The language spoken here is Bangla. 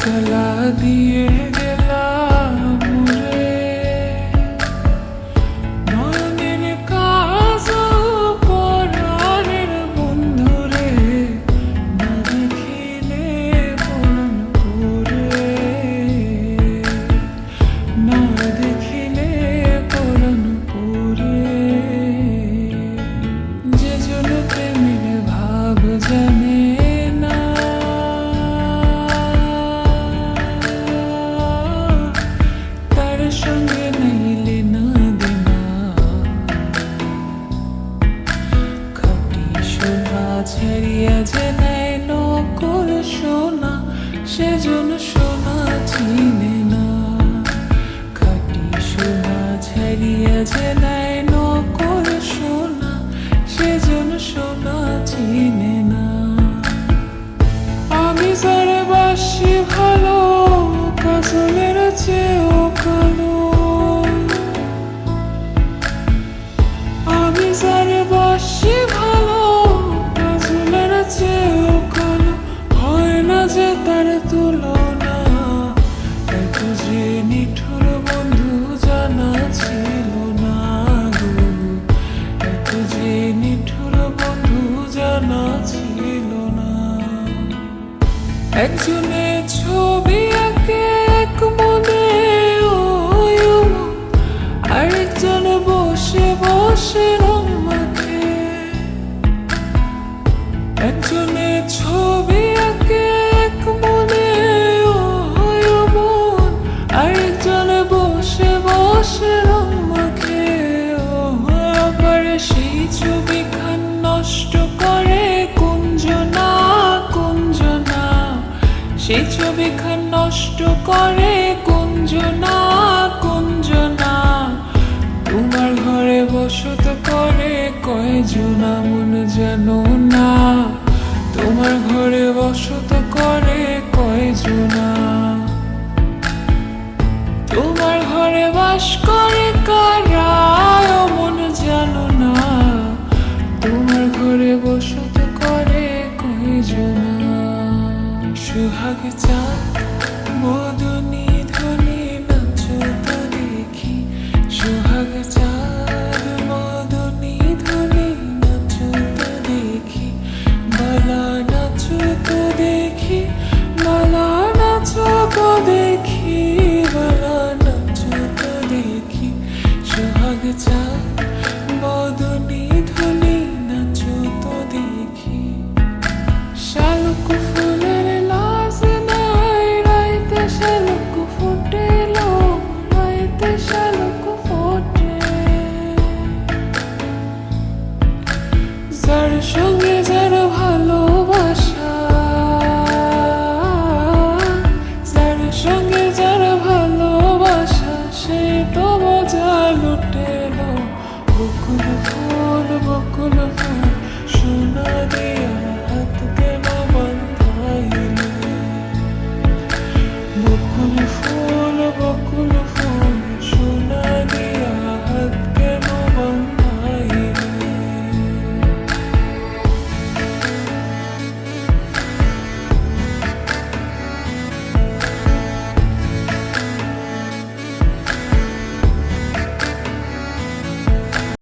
জ্বালা দিয়ে গেলাম রে নয়নের কাজল পরাণের বন্ধু রে না দেখিলে পরাণ করে না দেখিলে পরাণ করে যে জন প্রেমের ভাব জানে সঙ্গে নাইলে না দেনা খাঁটি সোনা ছাড়িয়া যে নেয় নকল সোনা সেজন সোনা চিনে না খাঁটি সোনা ছাড়িয়া যে নেয় নকল সোনা সেজন সোনা চিনে না আমি যারে বাসি ভালো কাজলের চেয়েও কালো আমি যারে বাসি ভালো কাজলের চেয়েও কালো হয় না যে তার তুলনা এত যে নিঠুর বন্ধু জানা ছিল না গো এত যে নিঠুর বন্ধু জানা ছিল না একজনের ছবি আঁকে এক মনে আরেকজন বসে বসে রং মাখে একজনের ছবি আঁকে এক মনে আরেকজন বসে বসে রং মাখে আবার সেই ছবি খান নষ্ট করে কুঞ্জনা কুঞ্জনা সেই ছবি খান নষ্ট করে কুঞ্জনা কুঞ্জনা তোমার ঘরে বসত করে কয়জনা মন জানো না তোমার ঘরে বসত করে কয়জনা তোমার ঘরে বাস করে কারা মন জানো না তোমার ঘরে বসত করে কয়জনা সুহাগ চাঁদ মদনী ধ্বনি নাচত দেখি সুহাগ চাঁদ মদনী ধ্বনি নাচত দেখি বালা নাচত দেখি বালা